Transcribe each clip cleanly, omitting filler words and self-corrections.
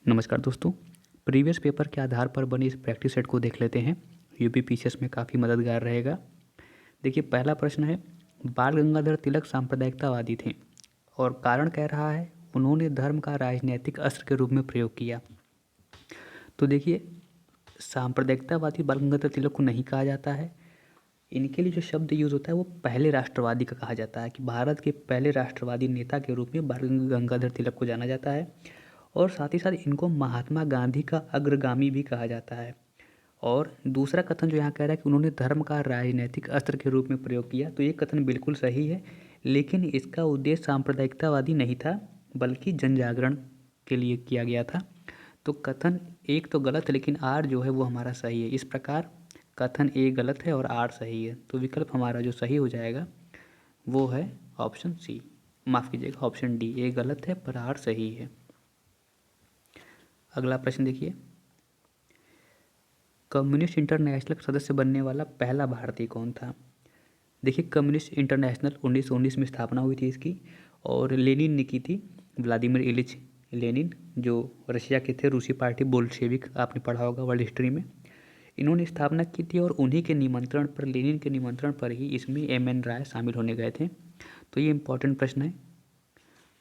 नमस्कार दोस्तों। Previous paper के आधार पर बनी इस प्रैक्टिस सेट को देख लेते हैं। यूपी पीसीएस में काफ़ी मददगार रहेगा। देखिए, पहला प्रश्न है, बाल गंगाधर तिलक सांप्रदायिकतावादी थे और कारण कह रहा है उन्होंने धर्म का राजनीतिक अस्त्र के रूप में प्रयोग किया। तो देखिए, सांप्रदायिकतावादी बाल गंगाधर तिलक को नहीं कहा जाता है। इनके लिए जो शब्द यूज़ होता है वो पहले राष्ट्रवादी का कहा जाता है कि भारत के पहले राष्ट्रवादी नेता के रूप में बाल गंगाधर तिलक को जाना जाता है। और साथ ही साथ इनको महात्मा गांधी का अग्रगामी भी कहा जाता है। और दूसरा कथन जो यहाँ कह रहा है कि उन्होंने धर्म का राजनीतिक अस्त्र के रूप में प्रयोग किया, तो ये कथन बिल्कुल सही है, लेकिन इसका उद्देश्य सांप्रदायिकतावादी नहीं था बल्कि जन जागरण के लिए किया गया था। तो कथन एक तो गलत है, लेकिन आर जो है वो हमारा सही है। इस प्रकार कथन ए गलत है और आर सही है। तो विकल्प हमारा जो सही हो जाएगा वो है ऑप्शन सी, माफ़ कीजिएगा ऑप्शन डी। ए गलत है पर आर सही है। अगला प्रश्न देखिए, कम्युनिस्ट इंटरनेशनल का सदस्य बनने वाला पहला भारतीय कौन था। देखिए, कम्युनिस्ट इंटरनेशनल 1919 में स्थापना हुई थी इसकी, और लेनिन ने की थी, व्लादिमीर इलिच लेनिन, जो रशिया के थे, रूसी पार्टी बोल्शेविक, आपने पढ़ा होगा वर्ल्ड हिस्ट्री में। इन्होंने स्थापना की थी और उन्हीं के निमंत्रण पर, लेनिन के निमंत्रण पर ही इसमें एम.एन. राय शामिल होने गए थे। तो ये इम्पोर्टेंट प्रश्न है।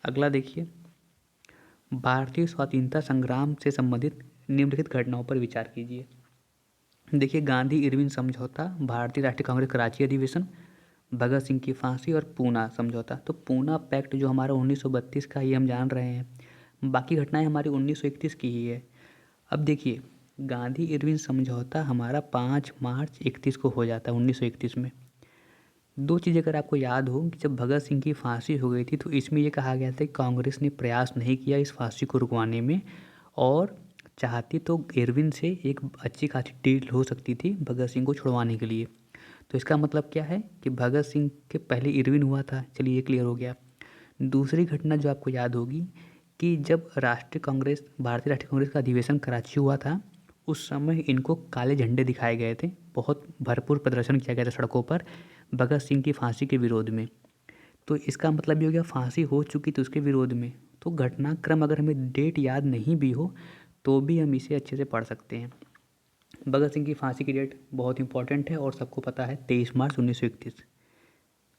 अगला देखिए, भारतीय स्वाधीनता संग्राम से संबंधित निम्नलिखित घटनाओं पर विचार कीजिए। देखिए, गांधी इरविन समझौता, भारतीय राष्ट्रीय कांग्रेस कराची अधिवेशन, भगत सिंह की फांसी और पूना समझौता। तो पूना पैक्ट जो हमारा 1932 का, ये हम जान रहे हैं। बाकी घटनाएं हमारी 1931 की ही है। अब देखिए, गांधी इरविन समझौता हमारा 5 मार्च 31 को हो जाता है 1931 में। दो चीज़ अगर आपको याद हो कि जब भगत सिंह की फांसी हो गई थी तो इसमें ये कहा गया था कि कांग्रेस ने प्रयास नहीं किया इस फांसी को रुकवाने में, और चाहती तो इरविन से एक अच्छी खासी डील हो सकती थी भगत सिंह को छुड़वाने के लिए। तो इसका मतलब क्या है कि भगत सिंह के पहले इरविन हुआ था। चलिए, ये क्लियर हो गया। दूसरी घटना जो आपको याद होगी कि जब राष्ट्रीय कांग्रेस, भारतीय राष्ट्रीय कांग्रेस का अधिवेशन कराची हुआ था, उस समय इनको काले झंडे दिखाए गए थे, बहुत भरपूर प्रदर्शन किया गया था सड़कों पर भगत सिंह की फांसी के विरोध में। तो इसका मतलब ये हो गया फांसी हो चुकी थी उसके विरोध में। तो घटनाक्रम अगर हमें डेट याद नहीं भी हो तो भी हम इसे अच्छे से पढ़ सकते हैं। भगत सिंह की फांसी की डेट बहुत इंपॉर्टेंट है और सबको पता है, 23 मार्च 1931।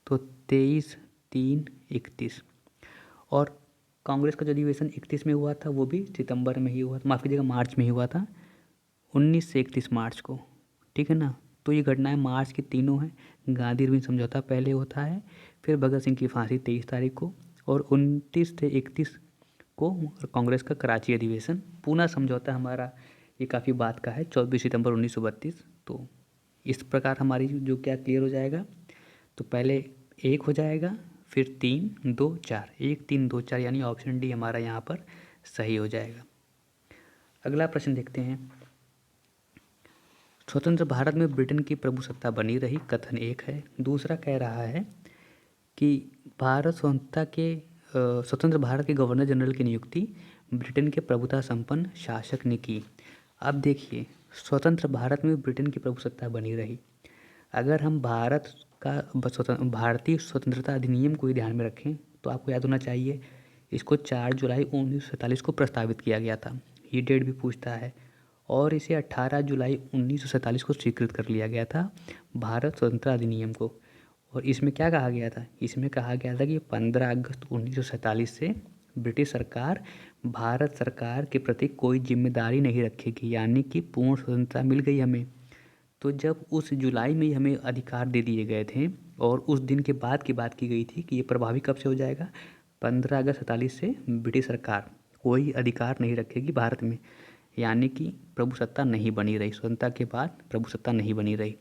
तो 23/3/31। और कांग्रेस का जो अधिवेशन 31 में हुआ था वो भी सितंबर में ही हुआ था, माफ़ कीजिएगा मार्च में ही हुआ था, 19 से 31 मार्च को। ठीक है ना। तो ये घटनाएं मार्च की तीनों हैं। गांधी इरविन समझौता पहले होता है, फिर भगत सिंह की फांसी 23 तारीख को, और 29 से 31 को कांग्रेस का कराची अधिवेशन। पूना समझौता हमारा ये काफ़ी बात का है, 24 सितंबर 1932। तो इस प्रकार हमारी जो क्या क्लियर हो जाएगा, तो पहले 1 हो जाएगा, फिर 3 2 4, 1 3 2 4, यानी ऑप्शन डी हमारा यहाँ पर सही हो जाएगा। अगला प्रश्न देखते हैं, स्वतंत्र भारत में ब्रिटेन की प्रभुसत्ता बनी रही, कथन एक है। दूसरा कह रहा है कि स्वतंत्र भारत के गवर्नर जनरल की नियुक्ति ब्रिटेन के प्रभुता संपन्न शासक ने की। अब देखिए, स्वतंत्र भारत में ब्रिटेन की प्रभुसत्ता बनी रही। अगर हम भारतीय स्वतंत्रता अधिनियम को ही ध्यान में रखें तो आपको याद होना चाहिए, इसको 4 जुलाई 1947 को प्रस्तावित किया गया था। ये डेट भी पूछता है। और इसे 18 जुलाई 1947 को स्वीकृत कर लिया गया था, भारत स्वतंत्रता अधिनियम को। और इसमें क्या कहा गया था, इसमें कहा गया था कि 15 अगस्त 1947 से ब्रिटिश सरकार भारत सरकार के प्रति कोई जिम्मेदारी नहीं रखेगी, यानी कि पूर्ण स्वतंत्रता मिल गई हमें। तो जब उस जुलाई में ही हमें अधिकार दे दिए गए थे, और उस दिन के बाद की बात की गई थी कि ये प्रभावी कब से हो जाएगा, 15 अगस्त 47 से ब्रिटिश सरकार कोई अधिकार नहीं रखेगी भारत में, यानी कि प्रभुसत्ता नहीं बनी रही, स्वतंत्रता के बाद प्रभुसत्ता नहीं बनी रही।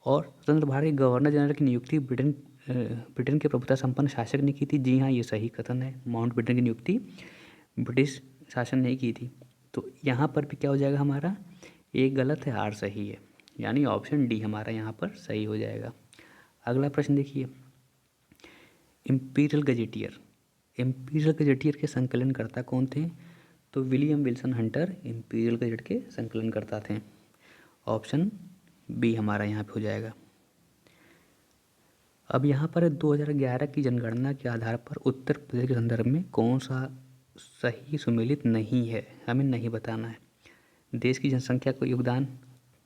और स्वतंत्र भारत के गवर्नर जनरल की नियुक्ति ब्रिटेन के प्रभुता संपन्न शासक ने की थी। जी हाँ, ये सही कथन है, माउंट बेटन की नियुक्ति ब्रिटिश शासन ने की थी। तो यहाँ पर भी क्या हो जाएगा हमारा, एक गलत है, आर सही है, यानी ऑप्शन डी हमारा यहाँ पर सही हो जाएगा। अगला प्रश्न देखिए, इम्पीरियल गजेटियर, इम्पीरियल गजेटियर के संकलनकर्ता कौन थे। तो William Wilson Hunter Imperial Gazette के संकलनकर्ता थे। ऑप्शन बी हमारा यहाँ पे हो जाएगा। अब यहाँ पर 2011 की जनगणना के आधार पर उत्तर प्रदेश के संदर्भ में कौन सा सही सुमेलित नहीं है, हमें नहीं बताना है। देश की जनसंख्या को योगदान,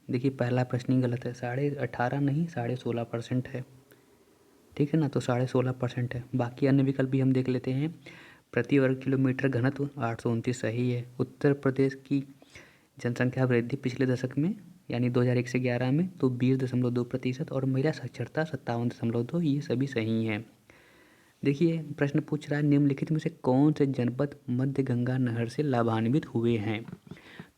देखिए पहला प्रश्न ही गलत है, 18.5 नहीं 16.5% है, ठीक है ना, तो 16.5% है। बाकी अन्य विकल्प भी हम देख लेते हैं। प्रति वर्ग किलोमीटर घनत्व 829 सही है। उत्तर प्रदेश की जनसंख्या वृद्धि पिछले दशक में यानी 2001 से 11 में तो 20.2% और महिला साक्षरता 57.2, ये सभी सही हैं। देखिए प्रश्न पूछ रहा है निम्नलिखित में से कौन से जनपद मध्य गंगा नहर से लाभान्वित हुए हैं।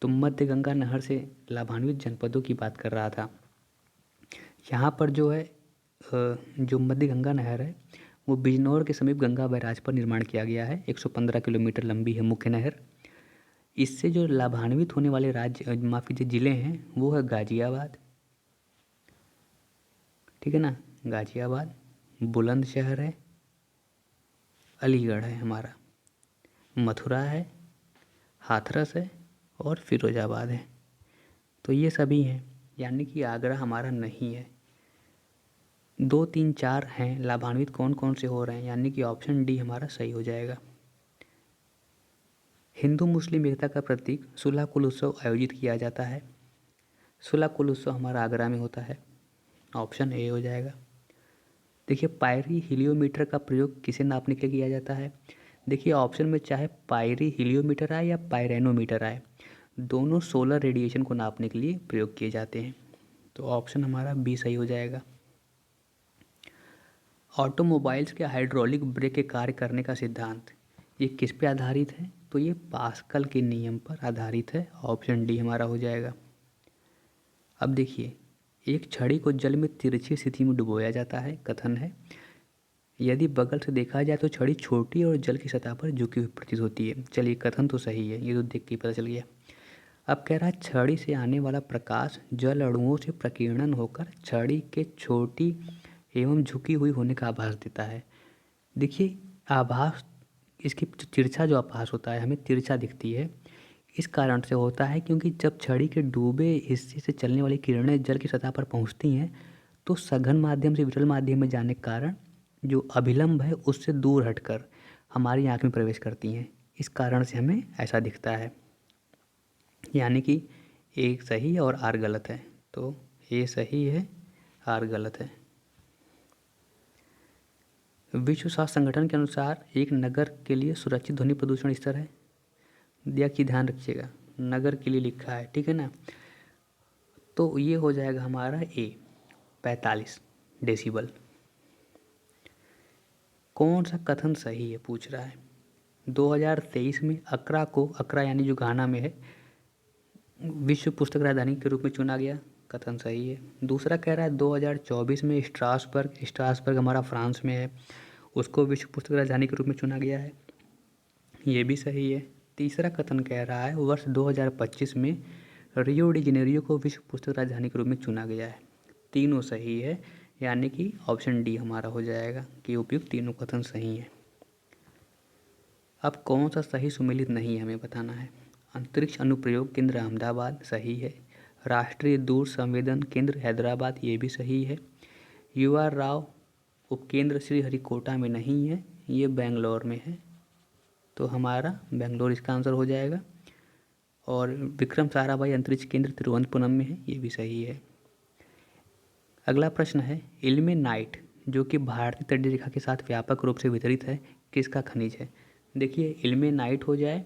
तो मध्य गंगा नहर से लाभान्वित जनपदों की बात कर रहा था। यहाँ पर जो है जो मध्य गंगा नहर है वो बिजनौर के समीप गंगा बैराज पर निर्माण किया गया है। 115 किलोमीटर लंबी है मुख्य नहर। इससे जो लाभान्वित होने वाले राज्य माफ़ कीजिए ज़िले हैं वो है गाज़ियाबाद, ठीक है ना, गाज़ियाबाद, बुलंदशहर है, अलीगढ़ है हमारा, मथुरा है, हाथरस है और फिरोजाबाद है। तो ये सभी हैं, यानी कि आगरा हमारा नहीं है। 2, 3, 4 हैं, लाभान्वित कौन कौन से हो रहे हैं, यानी कि ऑप्शन डी हमारा सही हो जाएगा। हिंदू मुस्लिम एकता का प्रतीक सुलह कुल उत्सव आयोजित किया जाता है। सुलह कुल उत्सव हमारा आगरा में होता है, ऑप्शन ए हो जाएगा। देखिए पायरी हिलियोमीटर का प्रयोग किसे नापने के लिए किया जाता है। देखिए ऑप्शन में चाहे पायरी हिलियोमीटर आए या पायरेनोमीटर आए, दोनों सोलर रेडिएशन को नापने के लिए प्रयोग किए जाते हैं, तो ऑप्शन हमारा बी सही हो जाएगा। ऑटोमोबाइल्स के हाइड्रोलिक ब्रेक के कार्य करने का सिद्धांत ये किस पे आधारित है, तो ये पास्कल के नियम पर आधारित है, ऑप्शन डी हमारा हो जाएगा। अब देखिए एक छड़ी को जल में तिरछी स्थिति में डुबोया जाता है, कथन है यदि बगल से देखा जाए तो छड़ी छोटी और जल की सतह पर झुकी हुई प्रतीत होती है। चलिए कथन तो सही है, ये तो देख के पता चल गया। अब कह रहा है छड़ी से आने वाला प्रकाश जल अणुओं से प्रकीर्णन होकर छड़ी के छोटी एवं झुकी हुई होने का आभास देता है। देखिए आभास, इसकी तिरछा जो आभास होता है हमें तिरछा दिखती है, इस कारण से होता है क्योंकि जब छड़ी के डूबे हिस्से से चलने वाली किरणें जल की सतह पर पहुंचती हैं तो सघन माध्यम से विरल माध्यम में जाने के कारण जो अभिलंब है उससे दूर हटकर हमारी आँख में प्रवेश करती हैं, इस कारण से हमें ऐसा दिखता है। यानी कि ए सही और आर गलत है, तो ए सही है, आर गलत है। विश्व स्वास्थ्य संगठन के अनुसार एक नगर के लिए सुरक्षित ध्वनि प्रदूषण स्तर है, दिया कि ध्यान रखिएगा नगर के लिए लिखा है, ठीक है ना, तो ये हो जाएगा हमारा ए 45 डेसिबल। कौन सा कथन सही है पूछ रहा है। 2023 में अक्रा यानी जो घाना में है विश्व पुस्तक राजधानी के रूप में चुना गया, कथन सही है। दूसरा कह रहा है 2024 में स्ट्रासबर्ग हमारा फ्रांस में है, उसको विश्व पुस्तक राजधानी के रूप में चुना गया है, ये भी सही है। तीसरा कथन कह रहा है वर्ष 2025 में रियो डी जेनेरियो को विश्व पुस्तक राजधानी के रूप में चुना गया है, तीनों सही है, यानी कि ऑप्शन डी हमारा हो जाएगा कि उपयुक्त तीनों कथन सही हैं। अब कौन सा सही सुमेलित नहीं है हमें बताना है। अंतरिक्ष अनुप्रयोग केंद्र अहमदाबाद सही है। राष्ट्रीय दूर संवेदन केंद्र हैदराबाद ये भी सही है। युवा राव उपकेंद्र श्रीहरिकोटा में नहीं है, ये बेंगलोर में है, तो हमारा बेंगलोर इसका आंसर हो जाएगा। और विक्रम साराभाई अंतरिक्ष केंद्र तिरुवनंतपुरम में है, ये भी सही है। अगला प्रश्न है इल्मेनाइट जो कि भारतीय तटीय रेखा के साथ व्यापक रूप से वितरित है किसका खनिज है। देखिए इल्मेनाइट हो जाए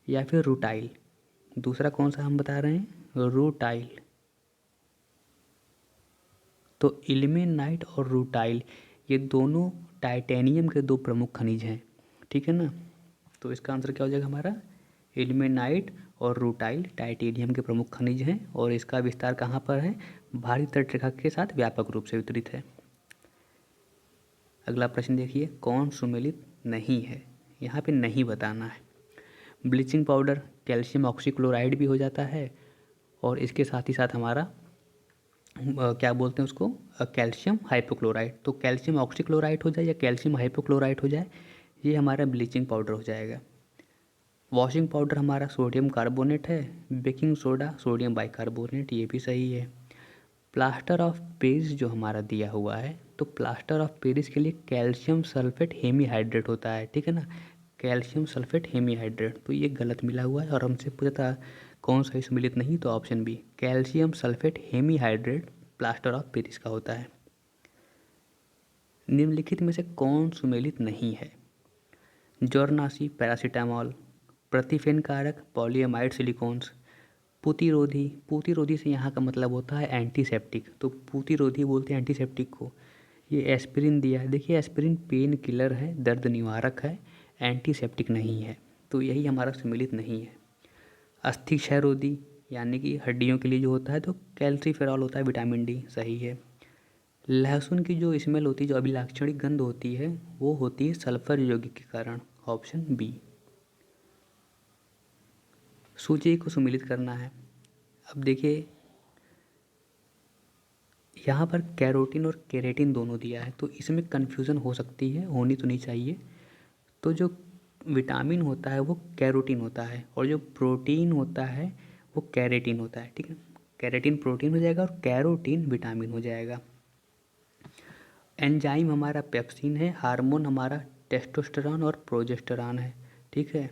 या फिर रूटाइल, दूसरा कौन सा हम बता रहे हैं, रूटाइल। तो इल्मेनाइट और रूटाइल ये दोनों टाइटेनियम के दो प्रमुख खनिज हैं, ठीक है ना, तो इसका आंसर क्या हो जाएगा हमारा, इल्मेनाइट और रूटाइल टाइटेनियम के प्रमुख खनिज हैं और इसका विस्तार कहाँ पर है, भारतीय तटरेखा के साथ व्यापक रूप से वितरित है। अगला प्रश्न देखिए कौन सुमेलित नहीं है, यहाँ पे नहीं बताना है। ब्लीचिंग पाउडर कैल्शियम ऑक्सीक्लोराइड भी हो जाता है और इसके साथ ही साथ हमारा क्या बोलते हैं उसको, कैल्शियम हाइपोक्लोराइड, तो कैल्शियम ऑक्सीक्लोराइड हो जाए या कैल्शियम हाइपोक्लोराइड हो जाए, ये हमारा ब्लीचिंग पाउडर हो जाएगा। वॉशिंग पाउडर हमारा सोडियम कार्बोनेट है, बेकिंग सोडा सोडियम बाइकार्बोनेट, ये भी सही है। प्लास्टर ऑफ पेरिस जो हमारा दिया हुआ है, तो प्लास्टर ऑफ पेरिस के लिए कैल्शियम सल्फेट हेमीहाइड्रेट होता है, ठीक है ना, कैल्शियम सल्फेट हेमीहाइड्रेट, तो ये गलत मिला हुआ है और हमसे पूछा था कौन सा सुमेलित नहीं, तो option B calcium sulphate hemihydrate plaster of Paris का होता है। निम्नलिखित में से कौन सुमेलित नहीं है? जोरनासी पैरासीटामॉल, प्रतिफेन कारक पॉलीएमाइड सिलिकॉन्स, पूतिरोधी, पूतिरोधी से यहाँ का मतलब होता है एंटीसेप्टिक, तो पूतिरोधी बोलते हैं एंटीसेप्टिक को। ये एस्पिरिन दिया है, देखिए एस्पिरिन पेन किलर है, दर्द निवारक है, एंटीसेप्टिक नहीं है, तो यही हमारा सम्मिलित नहीं है। अस्थि क्षयरोधी यानी कि हड्डियों के लिए जो होता है तो कैल्सीफेरॉल होता है, विटामिन डी, सही है। लहसुन की जो स्मेल होती है, जो अभिलाक्षणिक गंध होती है, वो होती है सल्फर यौगिक के कारण, ऑप्शन बी। सूची को सुमिलित करना है। अब देखिए यहाँ पर कैरोटीन और केरेटिन दोनों दिया है, तो इसमें कन्फ्यूज़न हो सकती है, होनी तो नहीं चाहिए। तो जो विटामिन होता है वो कैरोटीन होता है और जो प्रोटीन होता है वो कैरेटिन होता है, ठीक है। कैरेटिन प्रोटीन हो जाएगा और कैरोटीन विटामिन हो जाएगा। एंजाइम हमारा पेप्सिन है, हार्मोन हमारा टेस्टोस्टेरॉन और प्रोजेस्टेरॉन है, ठीक है।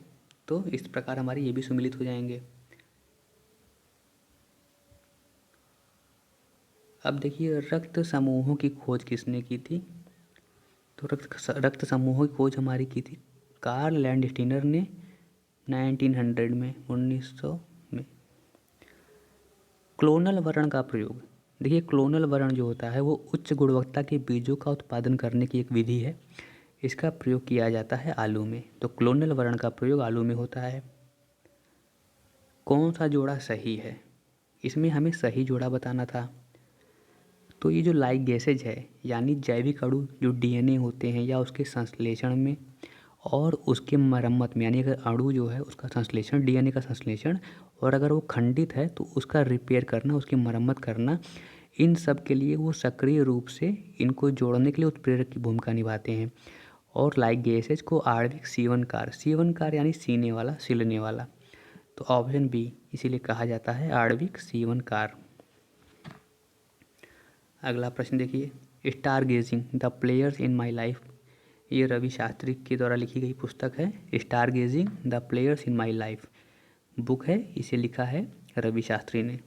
तो इस प्रकार हमारे ये भी सम्मिलित हो जाएंगे। अब देखिए रक्त समूहों की खोज किसने की थी? तो रक्त समूहों की खोज हमारी की थी कार्ल लैंडस्टीनर ने 1900 में, 1900 में। क्लोनल वर्ण का प्रयोग, देखिए क्लोनल वर्ण जो होता है वो उच्च गुणवत्ता के बीजों का उत्पादन करने की एक विधि है। इसका प्रयोग किया जाता है आलू में, तो क्लोनल वर्ण का प्रयोग आलू में होता है। कौन सा जोड़ा सही है? इसमें हमें सही जोड़ा बताना था। तो ये जो लाइगेसेज है यानी जैविक अणु जो डीएनए होते हैं या उसके संश्लेषण में और उसके मरम्मत में, यानी अगर अणु जो है उसका संश्लेषण, डीएनए का संश्लेषण, और अगर वो खंडित है तो उसका रिपेयर करना, उसकी मरम्मत करना, इन सब के लिए वो सक्रिय रूप से इनको जोड़ने के लिए उत्प्रेरक की भूमिका निभाते हैं। और लाइगेसेज को आणविक सीवनकार, सीवनकार यानी सीने वाला, सिलने वाला, तो ऑप्शन बी इसीलिए कहा जाता है आणविक सीवनकार। अगला प्रश्न देखिए, Star Gazing The Players in My Life, ये रवि शास्त्री के द्वारा लिखी गई पुस्तक है। Star Gazing The Players in My Life book है, इसे लिखा है रवि शास्त्री ने।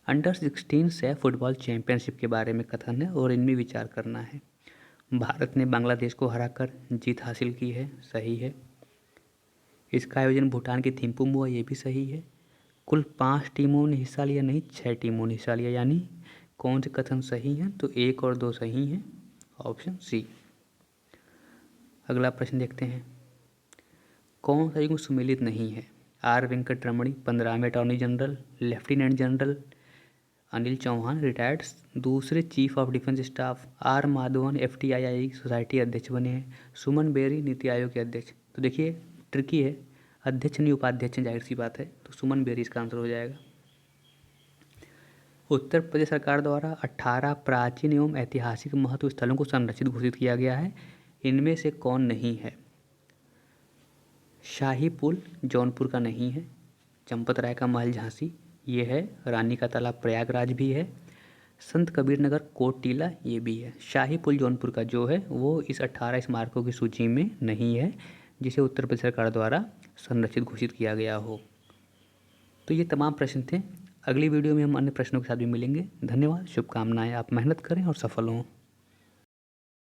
अंडर 16 से फुटबॉल चैंपियनशिप के बारे में कथन है और इनमें विचार करना है। भारत ने बांग्लादेश को हराकर जीत हासिल की है, सही है। इसका आयोजन भूटान के थिम्पू में हुआ, ये भी सही है। कुल 5 टीमों ने हिस्सा लिया, नहीं 6 टीमों ने हिस्सा लिया, यानी कौन से कथन सही हैं? तो 1 और 2 सही हैं, ऑप्शन सी। अगला प्रश्न देखते हैं, कौन सा युग्म सुमेलित नहीं है? आर वेंकटरमणी 15वें attorney general, lieutenant general Anil Chauhan retired दूसरे chief of defence staff, R Madhavan FTII society अध्यक्ष बने हैं, सुमन बेरी नीति आयोग के अध्यक्ष। तो देखिए ट्रिकी है, अध्यक्ष नहीं उपाध्यक्ष, जाहिर सी बात है, तो सुमन बेरी इसका आंसर हो जाएगा। उत्तर प्रदेश सरकार द्वारा 18 प्राचीन एवं ऐतिहासिक महत्व स्थलों को संरक्षित घोषित किया गया है, इनमें से कौन नहीं है? शाही पुल जौनपुर का नहीं है, चंपत राय का महल झांसी ये है, रानी का तालाब प्रयागराज भी है, संत कबीर नगर कोट टीला ये भी है। शाही पुल जौनपुर का जो है वो इस 18 स्मारकों की सूची में नहीं है जिसे उत्तर प्रदेश सरकार द्वारा संरक्षित घोषित किया गया हो। तो ये तमाम प्रश्न थे। अगली वीडियो में हम अन्य प्रश्नों के साथ भी मिलेंगे। धन्यवाद, शुभकामनाएं, आप मेहनत करें और सफल हों।